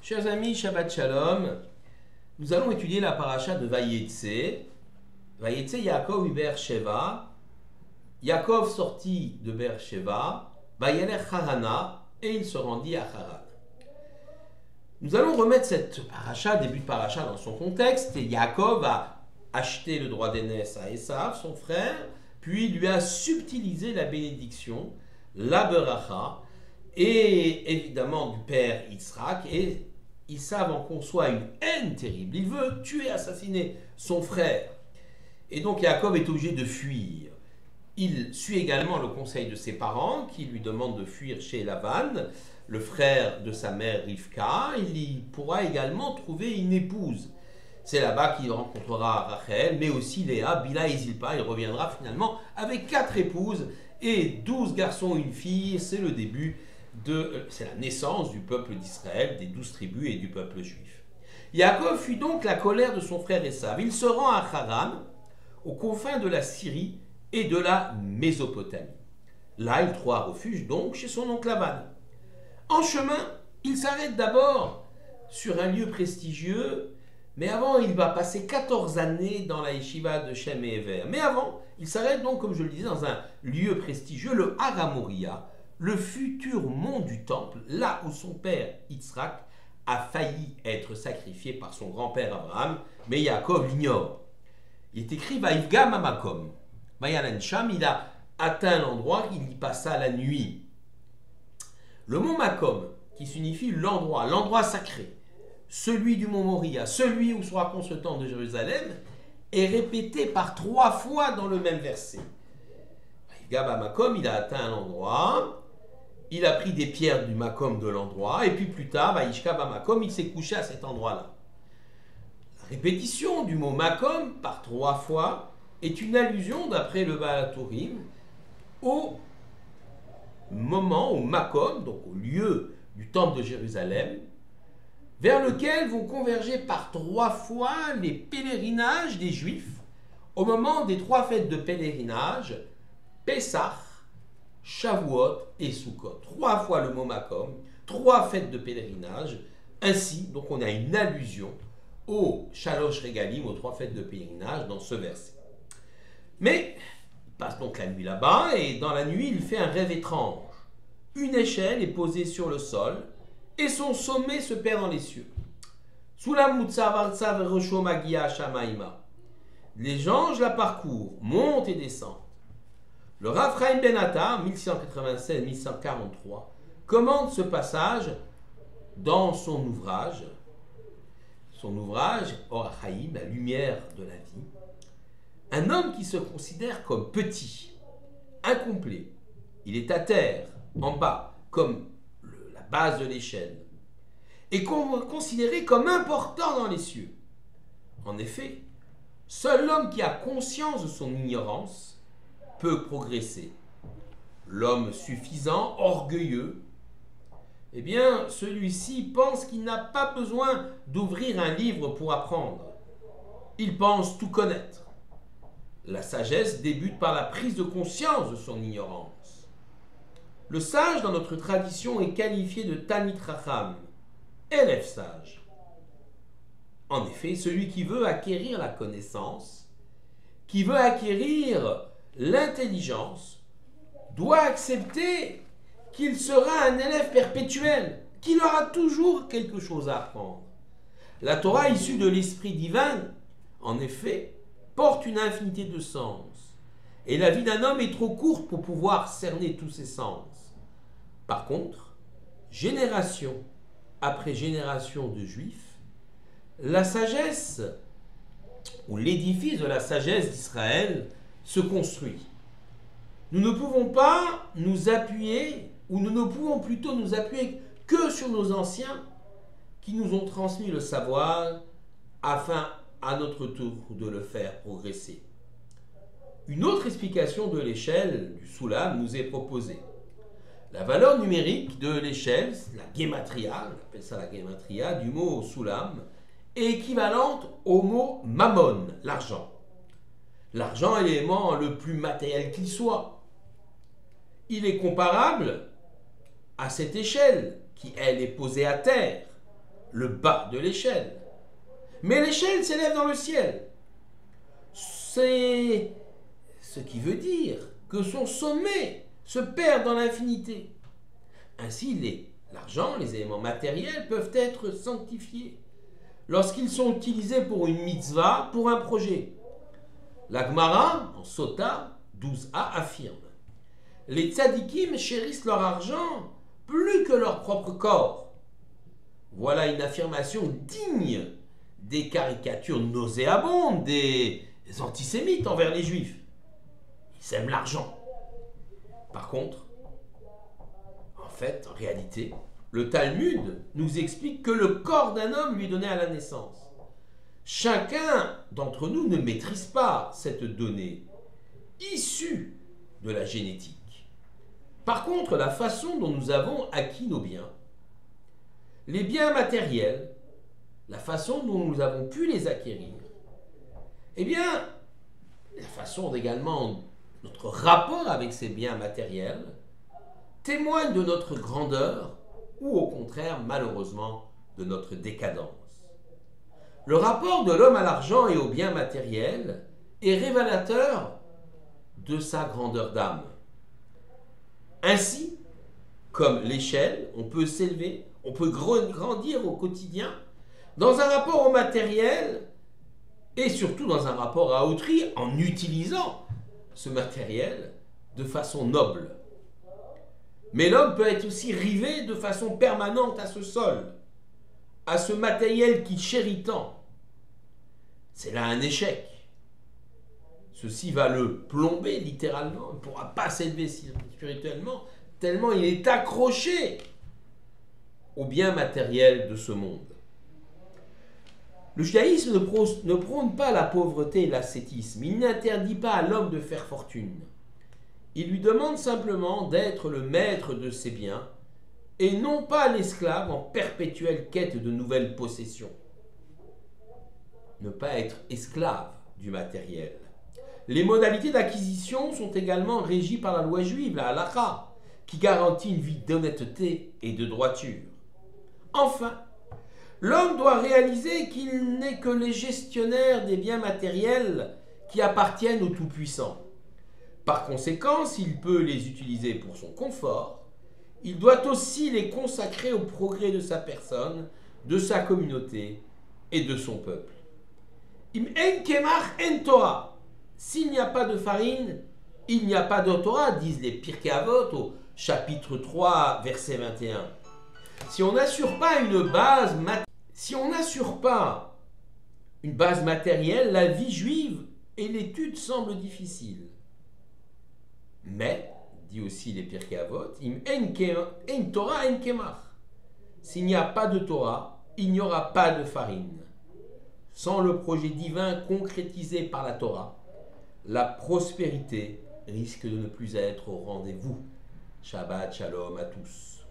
Chers amis, Shabbat Shalom, nous allons étudier la paracha de Vayetse. Vayetse Yaakov Be'er Sheva. Yaakov sortit de Be'er Sheva, Vayeler Harana, et il se rendit à Haran. Nous allons remettre cette paracha, début de paracha, dans son contexte. Et Yaakov a acheté le droit d'aînesse à Esav, son frère, puis lui a subtilisé la bénédiction, la beracha, et évidemment du père Yitzhak, et Esav en conçoit une haine terrible. Il veut tuer, assassiner son frère. Et donc Yaakov est obligé de fuir. Il suit également le conseil de ses parents qui lui demandent de fuir chez Lavan, le frère de sa mère Rivka. Il y pourra également trouver une épouse. C'est là-bas qu'il rencontrera Rachel, mais aussi Léa, Bila et Zilpa. Il reviendra finalement avec 4 épouses et 12 garçons et une fille. C'est le début c'est la naissance du peuple d'Israël, des 12 tribus et du peuple juif. Yaakov fuit donc la colère de son frère Esav. Il se rend à Haran, aux confins de la Syrie et de la Mésopotamie. Là, il trouve refuge donc chez son oncle Laban. En chemin, il s'arrête d'abord sur un lieu prestigieux, mais avant, il va passer 14 années dans la yeshiva de Shem et Ever. Mais avant, il s'arrête donc, comme je le disais, dans un lieu prestigieux, le Har Moriah, le futur mont du temple, là où son père Yitzhak a failli être sacrifié par son grand-père Abraham, mais Yaakov l'ignore. Il est écrit Vaïfga Mamakom. Vayalan Sham, il a atteint l'endroit, il y passa la nuit. Le mont Makom, qui signifie l'endroit sacré, celui du mont Moriah, celui où sera construit le temple de Jérusalem, est répété par 3 fois dans le même verset. Vaïfga Mamakom, il a atteint l'endroit. Il a pris des pierres du Makom de l'endroit, et puis plus tard, Vaïshka Bamakom, il s'est couché à cet endroit-là. La répétition du mot Makom par 3 fois est une allusion, d'après le Baal HaTurim, au moment, au Makom, donc au lieu du temple de Jérusalem, vers lequel vont converger par 3 fois les pèlerinages des Juifs au moment des 3 fêtes de pèlerinage, Pessah, Shavuot et Sukkot. 3 fois le mot Makom, 3 fêtes de pèlerinage. Ainsi, donc on a une allusion au Shalosh Regalim, aux 3 fêtes de pèlerinage dans ce verset. Mais il passe donc la nuit là-bas, et dans la nuit, il fait un rêve étrange. Une échelle est posée sur le sol, et son sommet se perd dans les cieux. Sulam Mutsav Artsav Rosho Magia Shamaima. Les anges la parcourent, montent et descendent. Le Rav Chaim Ben Atta, 1696-1143, commande ce passage dans son ouvrage Or HaChaim, la lumière de la vie. Un homme qui se considère comme petit, incomplet, il est à terre, en bas, comme la base de l'échelle, et considéré comme important dans les cieux. En effet, seul l'homme qui a conscience de son ignorance peut progresser. L'homme suffisant, orgueilleux, eh bien, celui-ci pense qu'il n'a pas besoin d'ouvrir un livre pour apprendre. Il pense tout connaître. La sagesse débute par la prise de conscience de son ignorance. Le sage, dans notre tradition, est qualifié de Talmid Chacham, élève sage. En effet, celui qui veut acquérir la connaissance, qui veut acquérir l'intelligence, doit accepter qu'il sera un élève perpétuel, qu'il aura toujours quelque chose à apprendre. La Torah issue de l'Esprit divin, en effet, porte une infinité de sens, et la vie d'un homme est trop courte pour pouvoir cerner tous ses sens. Par contre, génération après génération de Juifs, la sagesse, ou l'édifice de la sagesse d'Israël, se construit. Nous ne pouvons pas nous appuyer, ou nous ne pouvons plutôt nous appuyer que sur nos anciens qui nous ont transmis le savoir afin à notre tour de le faire progresser. Une autre explication de l'échelle du Soulam nous est proposée. La valeur numérique de l'échelle, la gematria, on appelle ça la gematria, du mot Soulam, est équivalente au mot mammon, l'argent. L'argent est l'élément le plus matériel qu'il soit. Il est comparable à cette échelle qui, elle, est posée à terre. le bas de l'échelle. Mais l'échelle s'élève dans le ciel. C'est ce qui veut dire que son sommet se perd dans l'infinité. Ainsi, l'argent, les éléments matériels peuvent être sanctifiés lorsqu'ils sont utilisés pour une mitzvah, pour un projet. La Gemara, en Sota 12a, affirme: les tzadikim chérissent leur argent plus que leur propre corps. Voilà une affirmation digne des caricatures nauséabondes des antisémites envers les juifs. Ils aiment l'argent. Par contre, en réalité, le Talmud nous explique que le corps d'un homme lui est donné à la naissance. Chacun d'entre nous ne maîtrise pas cette donnée issue de la génétique. Par contre, la façon dont nous avons acquis nos biens, les biens matériels, la façon dont nous avons pu les acquérir, eh bien, la façon également, notre rapport avec ces biens matériels, témoigne de notre grandeur ou au contraire, malheureusement, de notre décadence. Le rapport de l'homme à l'argent et aux biens matériels est révélateur de sa grandeur d'âme. Ainsi, comme l'échelle, on peut s'élever, on peut grandir au quotidien dans un rapport au matériel et surtout dans un rapport à autrui en utilisant ce matériel de façon noble. Mais l'homme peut être aussi rivé de façon permanente à ce sol, à ce matériel qu'il chérit tant. C'est là un échec. Ceci va le plomber littéralement. Il ne pourra pas s'élever spirituellement tellement il est accroché au bien matériel de ce monde. Le judaïsme ne prône pas la pauvreté et l'ascétisme. Il n'interdit pas à l'homme de faire fortune. Il lui demande simplement d'être le maître de ses biens et non pas l'esclave en perpétuelle quête de nouvelles possessions. Ne pas être esclave du matériel. Les modalités d'acquisition sont également régies par la loi juive, la halakha, qui garantit une vie d'honnêteté et de droiture. Enfin, l'homme doit réaliser qu'il n'est que les gestionnaires des biens matériels qui appartiennent au Tout-Puissant. Par conséquent, s'il peut les utiliser pour son confort, il doit aussi les consacrer au progrès de sa personne, de sa communauté et de son peuple. Im en kemach en Torah. S'il n'y a pas de farine, il n'y a pas de Torah, disent les Pirkei Avot au chapitre 3, verset 21. Si on n'assure pas une base matérielle, la vie juive et l'étude semblent difficiles. Mais, dit aussi les Pirkei Avot, im en Torah en kemach. S'il n'y a pas de Torah, il n'y aura pas de farine. Sans le projet divin concrétisé par la Torah, la prospérité risque de ne plus être au rendez-vous. Shabbat Shalom à tous.